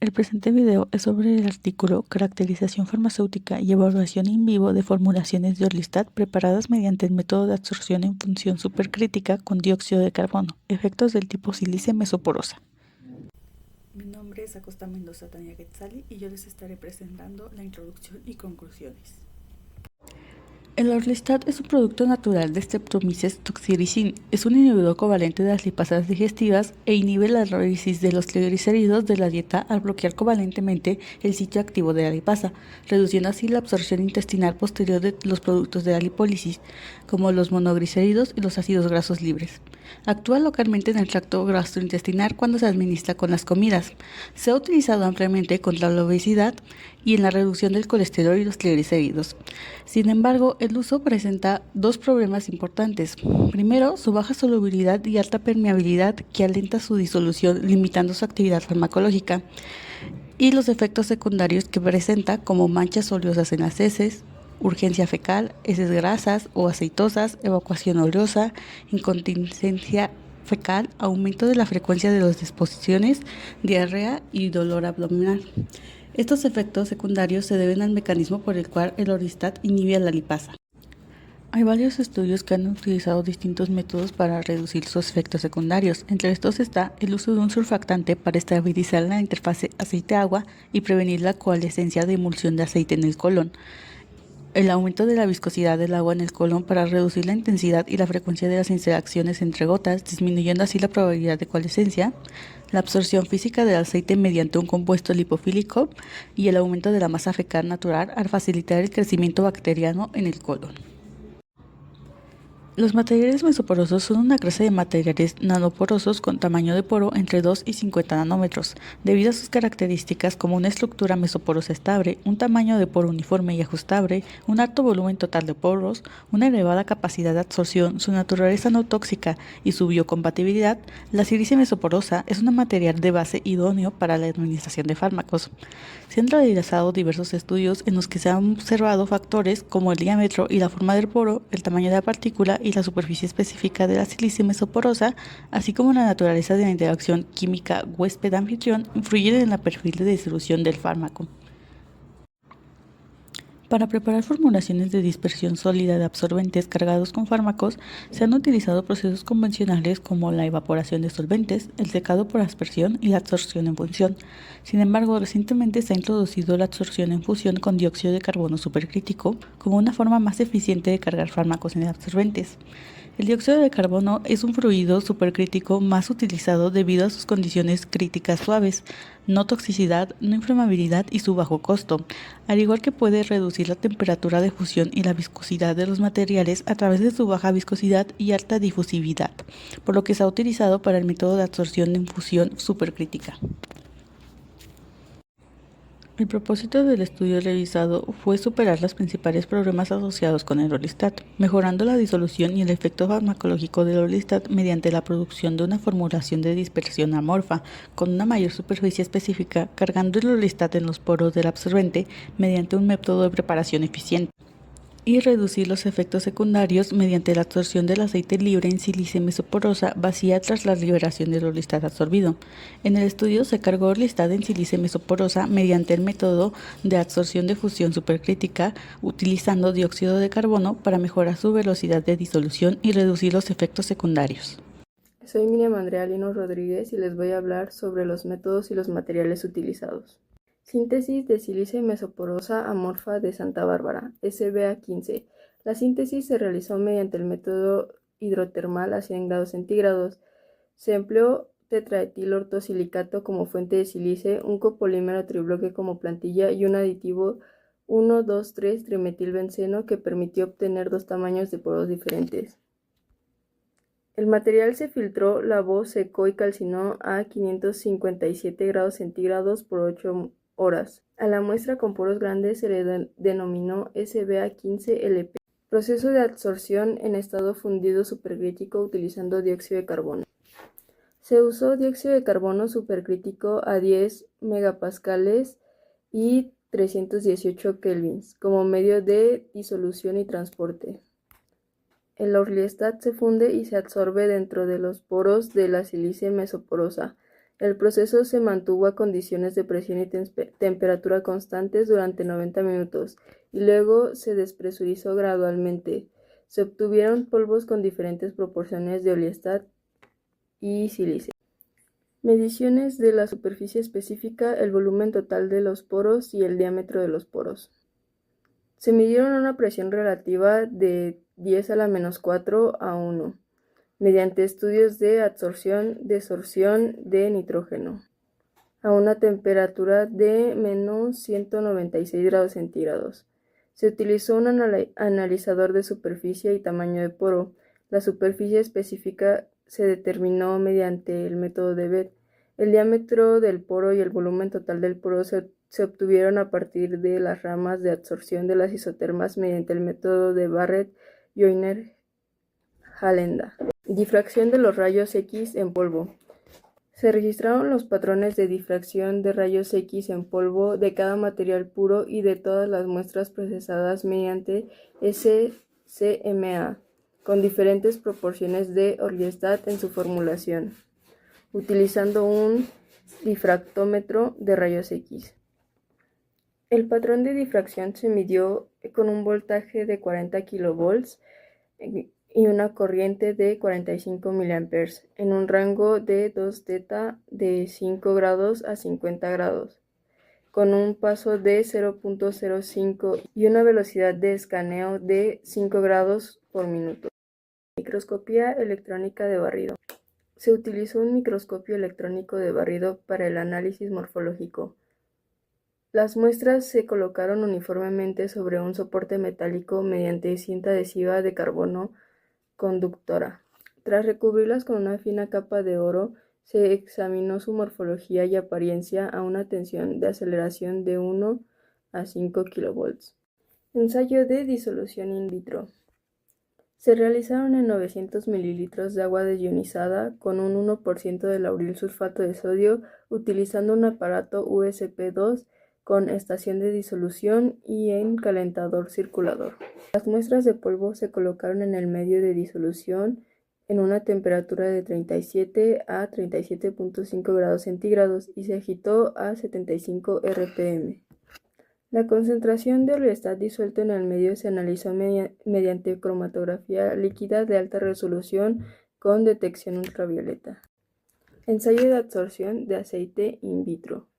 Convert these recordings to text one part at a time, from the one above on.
El presente video es sobre el artículo Caracterización farmacéutica y evaluación in vivo de formulaciones de Orlistat preparadas mediante el método de absorción en función supercrítica con dióxido de carbono, efectos del tipo sílice mesoporosa. Mi nombre es Acosta Mendoza Tania Quetzali y yo les estaré presentando la introducción y conclusiones. El Orlistat es un producto natural de Streptomyces toxiricin. Es un inhibidor covalente de las lipasas digestivas e inhibe la análisis de los triglicéridos de la dieta al bloquear covalentemente el sitio activo de la lipasa, reduciendo así la absorción intestinal posterior de los productos de la lipólisis, como los monoglicéridos y los ácidos grasos libres. Actúa localmente en el tracto gastrointestinal cuando se administra con las comidas. Se ha utilizado ampliamente contra la obesidad y en la reducción del colesterol y los triglicéridos. Sin embargo, el uso presenta dos problemas importantes. Primero, su baja solubilidad y alta permeabilidad que alenta su disolución, limitando su actividad farmacológica. Y los efectos secundarios que presenta, como manchas oleosas en las heces, urgencia fecal, heces grasas o aceitosas, evacuación oleosa, incontinencia fecal, aumento de la frecuencia de las disposiciones, diarrea y dolor abdominal. Estos efectos secundarios se deben al mecanismo por el cual el Orlistat inhibe a la lipasa. Hay varios estudios que han utilizado distintos métodos para reducir sus efectos secundarios. Entre estos está el uso de un surfactante para estabilizar la interfase aceite-agua y prevenir la coalescencia de emulsión de aceite en el colon. El aumento de la viscosidad del agua en el colon para reducir la intensidad y la frecuencia de las interacciones entre gotas, disminuyendo así la probabilidad de coalescencia, la absorción física del aceite mediante un compuesto lipofílico y el aumento de la masa fecal natural al facilitar el crecimiento bacteriano en el colon. Los materiales mesoporosos son una clase de materiales nanoporosos con tamaño de poro entre 2 y 50 nanómetros, debido a sus características como una estructura mesoporosa estable, un tamaño de poro uniforme y ajustable, un alto volumen total de poros, una elevada capacidad de absorción, su naturaleza no tóxica y su biocompatibilidad. La sílice mesoporosa es un material de base idóneo para la administración de fármacos. Se han realizado diversos estudios en los que se han observado factores como el diámetro y la forma del poro, el tamaño de la partícula y la superficie específica de la sílice mesoporosa, así como la naturaleza de la interacción química huésped-anfitrión, influyen en el perfil de disolución del fármaco. Para preparar formulaciones de dispersión sólida de absorbentes cargados con fármacos, se han utilizado procesos convencionales como la evaporación de solventes, el secado por aspersión y la absorción en función. Sin embargo, recientemente se ha introducido la absorción en fusión con dióxido de carbono supercrítico como una forma más eficiente de cargar fármacos en absorbentes. El dióxido de carbono es un fluido supercrítico más utilizado debido a sus condiciones críticas suaves, no toxicidad, no inflamabilidad y su bajo costo, al igual que puede reducir la temperatura de fusión y la viscosidad de los materiales a través de su baja viscosidad y alta difusividad, por lo que se ha utilizado para el método de absorción en fusión supercrítica. El propósito del estudio realizado fue superar los principales problemas asociados con el Orlistat, mejorando la disolución y el efecto farmacológico del Orlistat mediante la producción de una formulación de dispersión amorfa, con una mayor superficie específica, cargando el Orlistat en los poros del absorbente mediante un método de preparación eficiente, y reducir los efectos secundarios mediante la absorción del aceite libre en sílice mesoporosa vacía tras la liberación del Orlistat absorbido. En el estudio se cargó Orlistat en sílice mesoporosa mediante el método de absorción de fusión supercrítica, utilizando dióxido de carbono para mejorar su velocidad de disolución y reducir los efectos secundarios. Soy Miriam Andrea Lino Rodríguez y les voy a hablar sobre los métodos y los materiales utilizados. Síntesis de sílice mesoporosa amorfa de Santa Bárbara, SBA15. La síntesis se realizó mediante el método hidrotermal a 100 grados centígrados. Se empleó tetraetilortosilicato como fuente de sílice, un copolímero tribloque como plantilla y un aditivo 1,2,3-trimetilbenceno que permitió obtener dos tamaños de poros diferentes. El material se filtró, lavó, secó y calcinó a 557 grados centígrados por 8 horas. A la muestra con poros grandes se le denominó SBA15LP. Proceso de absorción en estado fundido supercrítico utilizando dióxido de carbono. Se usó dióxido de carbono supercrítico a 10 megapascales y 318 kelvins como medio de disolución y transporte. El Orlistat se funde y se absorbe dentro de los poros de la sílice mesoporosa, El proceso se mantuvo a condiciones de presión y temperatura constantes durante 90 minutos y luego se despresurizó gradualmente. Se obtuvieron polvos con diferentes proporciones de Oliestat y sílice. Mediciones de la superficie específica, el volumen total de los poros y el diámetro de los poros. Se midieron a una presión relativa de 10 a la menos 4 a 1, mediante estudios de absorción-desorción de nitrógeno, a una temperatura de menos 196 grados centígrados. Se utilizó un analizador de superficie y tamaño de poro. La superficie específica se determinó mediante el método de Beth. El diámetro del poro y el volumen total del poro se obtuvieron a partir de las ramas de absorción de las isotermas mediante el método de Barrett-Joyner-Hallenda. Difracción de los rayos X en polvo. Se registraron los patrones de difracción de rayos X en polvo de cada material puro y de todas las muestras procesadas mediante SCMA, con diferentes proporciones de Oliestat en su formulación, utilizando un difractómetro de rayos X. El patrón de difracción se midió con un voltaje de 40 kV y una corriente de 45 mA en un rango de 2 θ de 5 grados a 50 grados, con un paso de 0.05 y una velocidad de escaneo de 5 grados por minuto. Microscopía electrónica de barrido. Se utilizó un microscopio electrónico de barrido para el análisis morfológico. Las muestras se colocaron uniformemente sobre un soporte metálico mediante cinta adhesiva de carbono conductora. Tras recubrirlas con una fina capa de oro, se examinó su morfología y apariencia a una tensión de aceleración de 1 a 5 kV. Ensayo de disolución in vitro. Se realizaron en 900 ml de agua desionizada con un 1% de lauril sulfato de sodio utilizando un aparato USP2 con estación de disolución y en calentador circulador. Las muestras de polvo se colocaron en el medio de disolución en una temperatura de 37 a 37.5 grados centígrados y se agitó a 75 rpm. La concentración de Oliestat disuelto en el medio se analizó mediante cromatografía líquida de alta resolución con detección ultravioleta. Ensayo de absorción de aceite in vitro.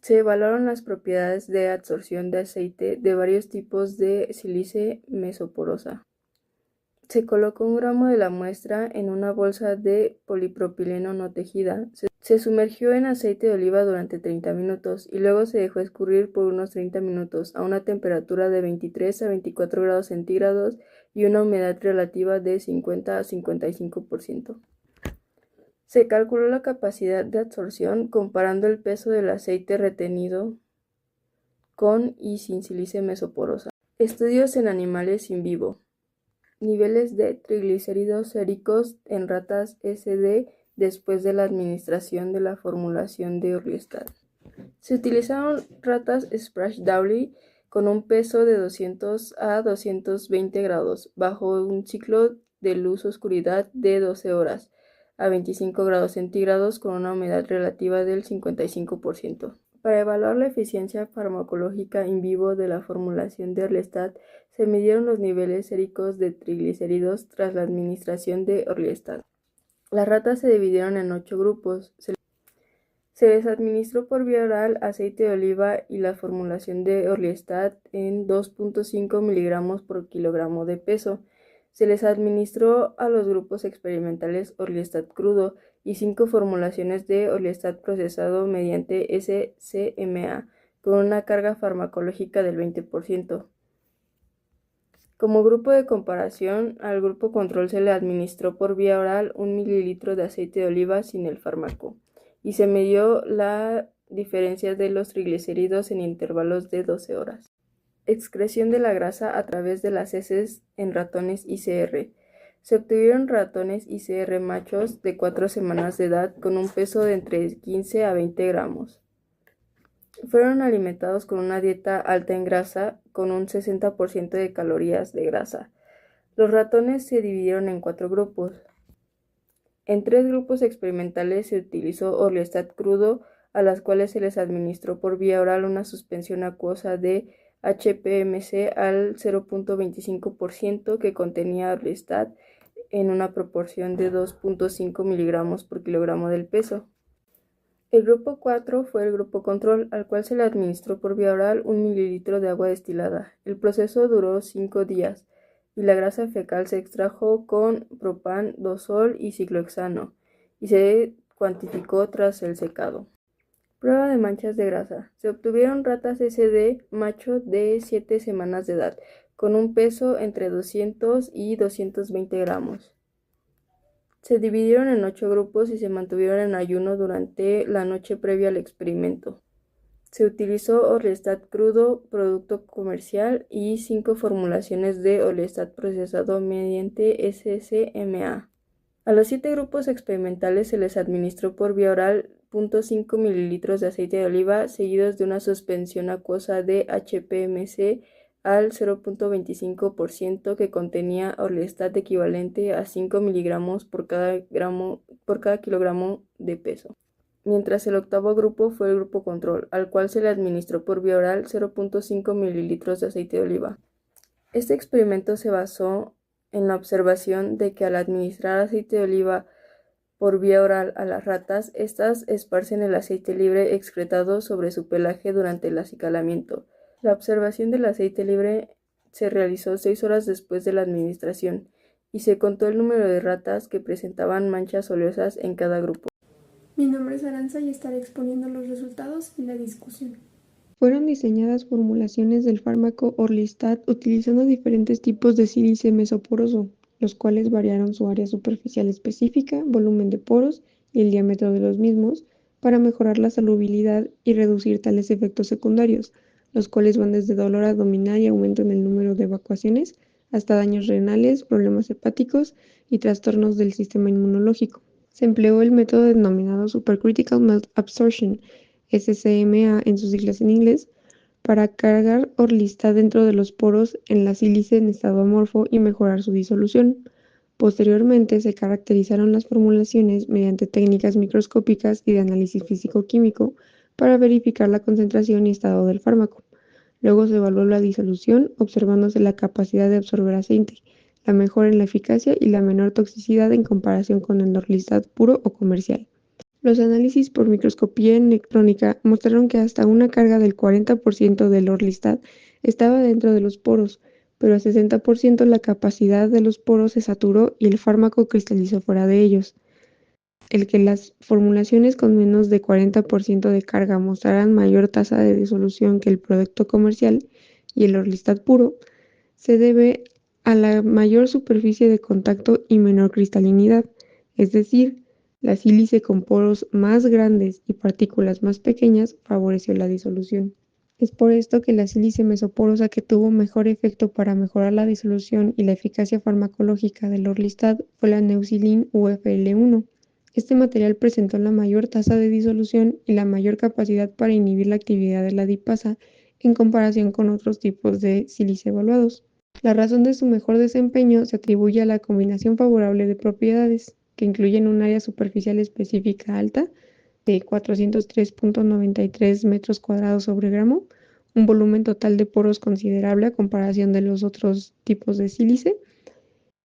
Se evaluaron las propiedades de absorción de aceite de varios tipos de sílice mesoporosa. Se colocó 1 gramo de la muestra en una bolsa de polipropileno no tejida. Se sumergió en aceite de oliva durante 30 minutos y luego se dejó escurrir por unos 30 minutos a una temperatura de 23 a 24 grados centígrados y una humedad relativa de 50 a 55%. Se calculó la capacidad de absorción comparando el peso del aceite retenido con y sin sílice mesoporosa. Estudios en animales in vivo. Niveles de triglicéridos séricos en ratas SD después de la administración de la formulación de Oliestat. Se utilizaron ratas Sprague-Dawley con un peso de 200 a 220 grados bajo un ciclo de luz-oscuridad de 12 horas a 25 grados centígrados con una humedad relativa del 55%. Para evaluar la eficiencia farmacológica in vivo de la formulación de Oliestat, se midieron los niveles séricos de triglicéridos tras la administración de Oliestat. Las ratas se dividieron en 8 grupos. Se les administró por vía oral aceite de oliva y la formulación de Oliestat en 2.5 miligramos por kilogramo de peso. Se les administró a los grupos experimentales Oliestat crudo y 5 formulaciones de Oliestat procesado mediante SCMA con una carga farmacológica del 20%. Como grupo de comparación, al grupo control se le administró por vía oral 1 mililitro de aceite de oliva sin el fármaco y se midió la diferencia de los triglicéridos en intervalos de 12 horas. Excreción de la grasa a través de las heces en ratones ICR. Se obtuvieron ratones ICR machos de 4 semanas de edad con un peso de entre 15 a 20 gramos. Fueron alimentados con una dieta alta en grasa con un 60% de calorías de grasa. Los ratones se dividieron en 4 grupos. En 3 grupos experimentales se utilizó Orlistat crudo, a las cuales se les administró por vía oral una suspensión acuosa de HPMC al 0.25% que contenía Orlistat en una proporción de 2.5 miligramos por kilogramo del peso. El grupo 4 fue el grupo control, al cual se le administró por vía oral 1 mililitro de agua destilada. El proceso duró 5 días y la grasa fecal se extrajo con propan-dosol y ciclohexano y se cuantificó tras el secado. Prueba de manchas de grasa. Se obtuvieron ratas SD macho de 7 semanas de edad, con un peso entre 200 y 220 gramos. Se dividieron en 8 grupos y se mantuvieron en ayuno durante la noche previa al experimento. Se utilizó Orlistat crudo, producto comercial, y 5 formulaciones de Orlistat procesado mediante SSMA. A los 7 grupos experimentales se les administró por vía oral 0.5 mililitros de aceite de oliva seguidos de una suspensión acuosa de HPMC al 0.25% que contenía Orlistat equivalente a 5 miligramos por cada kilogramo de peso. Mientras el octavo grupo fue el grupo control, al cual se le administró por vía oral 0.5 mililitros de aceite de oliva. Este experimento se basó en la observación de que al administrar aceite de oliva por vía oral a las ratas, estas esparcen el aceite libre excretado sobre su pelaje durante el acicalamiento. La observación del aceite libre se realizó 6 horas después de la administración y se contó el número de ratas que presentaban manchas oleosas en cada grupo. Mi nombre es Aranza y estaré exponiendo los resultados y la discusión. Fueron diseñadas formulaciones del fármaco Orlistat utilizando diferentes tipos de sílice mesoporoso, los cuales variaron su área superficial específica, volumen de poros y el diámetro de los mismos para mejorar la solubilidad y reducir tales efectos secundarios, los cuales van desde dolor abdominal y aumento en el número de evacuaciones hasta daños renales, problemas hepáticos y trastornos del sistema inmunológico. Se empleó el método denominado Supercritical Melt Absorption, SCMA en sus siglas en inglés, para cargar Orlistat dentro de los poros en la sílice en estado amorfo y mejorar su disolución. Posteriormente se caracterizaron las formulaciones mediante técnicas microscópicas y de análisis físico-químico para verificar la concentración y estado del fármaco. Luego se evaluó la disolución, observándose la capacidad de absorber aceite, la mejora en la eficacia y la menor toxicidad en comparación con el Orlistat puro o comercial. Los análisis por microscopía electrónica mostraron que hasta una carga del 40% del Orlistat estaba dentro de los poros, pero a 60% la capacidad de los poros se saturó y el fármaco cristalizó fuera de ellos. El que las formulaciones con menos de 40% de carga mostraran mayor tasa de disolución que el producto comercial y el Orlistat puro se debe a la mayor superficie de contacto y menor cristalinidad, es decir, la sílice con poros más grandes y partículas más pequeñas favoreció la disolución. Es por esto que la sílice mesoporosa que tuvo mejor efecto para mejorar la disolución y la eficacia farmacológica del Orlistat fue la Neucilin UFL1. Este material presentó la mayor tasa de disolución y la mayor capacidad para inhibir la actividad de la dipasa en comparación con otros tipos de sílice evaluados. La razón de su mejor desempeño se atribuye a la combinación favorable de propiedades, que incluyen un área superficial específica alta de 403.93 metros cuadrados sobre gramo, un volumen total de poros considerable a comparación de los otros tipos de sílice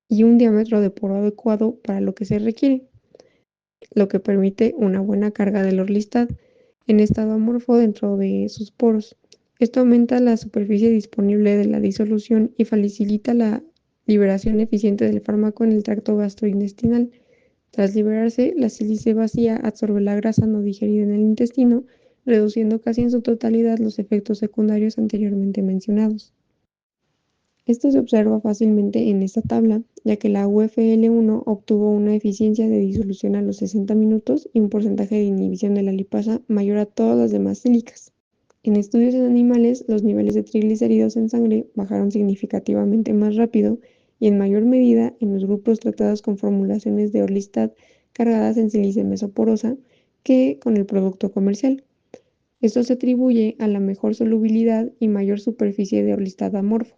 y un diámetro de poro adecuado para lo que se requiere, lo que permite una buena carga del Orlistat en estado amorfo dentro de sus poros. Esto aumenta la superficie disponible de la disolución y facilita la liberación eficiente del fármaco en el tracto gastrointestinal. Tras liberarse, la sílice vacía absorbe la grasa no digerida en el intestino, reduciendo casi en su totalidad los efectos secundarios anteriormente mencionados. Esto se observa fácilmente en esta tabla, ya que la UFL1 obtuvo una eficiencia de disolución a los 60 minutos y un porcentaje de inhibición de la lipasa mayor a todas las demás sílicas. En estudios en animales, los niveles de triglicéridos en sangre bajaron significativamente más rápido y en mayor medida en los grupos tratados con formulaciones de Orlistat cargadas en sílice mesoporosa que con el producto comercial. Esto se atribuye a la mejor solubilidad y mayor superficie de Orlistat amorfo.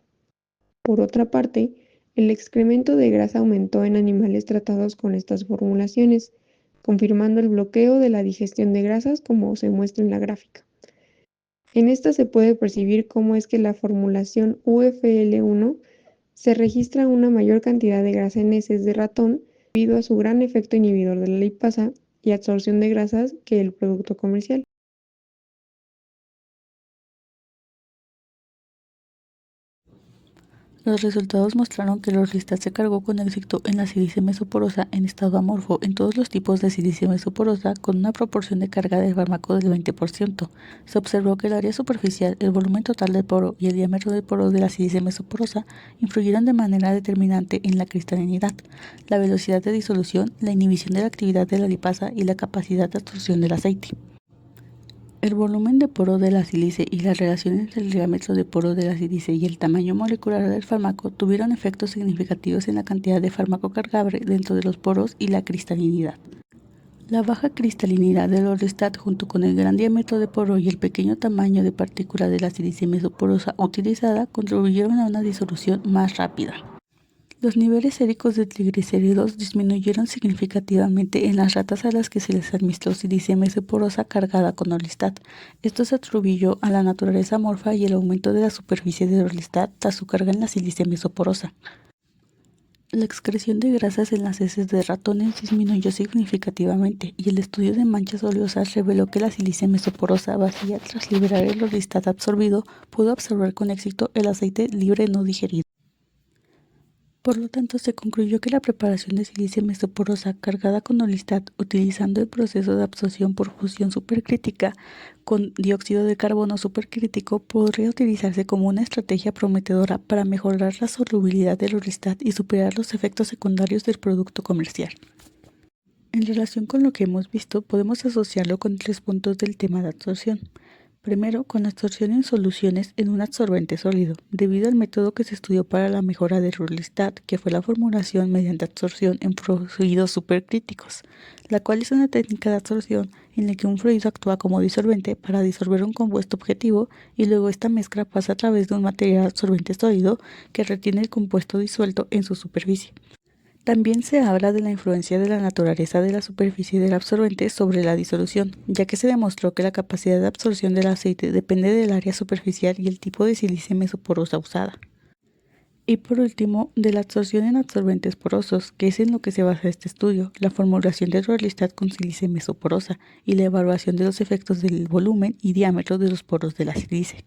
Por otra parte, El excremento de grasa aumentó en animales tratados con estas formulaciones, confirmando el bloqueo de la digestión de grasas como se muestra en la gráfica. En esta se puede percibir cómo es que la formulación UFL1 se registra una mayor cantidad de grasa en heces de ratón debido a su gran efecto inhibidor de la lipasa y absorción de grasas que el producto comercial. Los resultados mostraron que el orlistat se cargó con éxito en la silice mesoporosa en estado amorfo en todos los tipos de silice mesoporosa con una proporción de carga de fármaco del 20%. Se observó que el área superficial, el volumen total del poro y el diámetro del poro de la silice mesoporosa influyeron de manera determinante en la cristalinidad, la velocidad de disolución, la inhibición de la actividad de la lipasa y la capacidad de absorción del aceite. El volumen de poro de la sílice y la relación entre el diámetro de poro de la sílice y el tamaño molecular del fármaco tuvieron efectos significativos en la cantidad de fármaco cargable dentro de los poros y la cristalinidad. La baja cristalinidad del orlistat junto con el gran diámetro de poro y el pequeño tamaño de partícula de la sílice mesoporosa utilizada contribuyeron a una disolución más rápida. Los niveles séricos de triglicéridos disminuyeron significativamente en las ratas a las que se les administró sílice mesoporosa cargada con orlistat. Esto se atribuyó a la naturaleza amorfa y el aumento de la superficie del orlistat tras su carga en la sílice mesoporosa. La excreción de grasas en las heces de ratones disminuyó significativamente y el estudio de manchas oleosas reveló que la sílice mesoporosa vacía tras liberar el orlistat absorbido pudo absorber con éxito el aceite libre no digerido. Por lo tanto, se concluyó que la preparación de sílice mesoporosa cargada con orlistat utilizando el proceso de absorción por fusión supercrítica con dióxido de carbono supercrítico podría utilizarse como una estrategia prometedora para mejorar la solubilidad del orlistat y superar los efectos secundarios del producto comercial. En relación con lo que hemos visto, podemos asociarlo con 3 puntos del tema de absorción. Primero, con la absorción en soluciones en un absorbente sólido, debido al método que se estudió para la mejora del orlistat, que fue la formulación mediante absorción en fluidos supercríticos, la cual es una técnica de absorción en la que un fluido actúa como disolvente para disolver un compuesto objetivo y luego esta mezcla pasa a través de un material absorbente sólido que retiene el compuesto disuelto en su superficie. También se habla de la influencia de la naturaleza de la superficie del absorbente sobre la disolución, ya que se demostró que la capacidad de absorción del aceite depende del área superficial y el tipo de sílice mesoporosa usada. Y por último, de la absorción en absorbentes porosos, que es en lo que se basa este estudio, la formulación del orlistat con sílice mesoporosa y la evaluación de los efectos del volumen y diámetro de los poros de la sílice.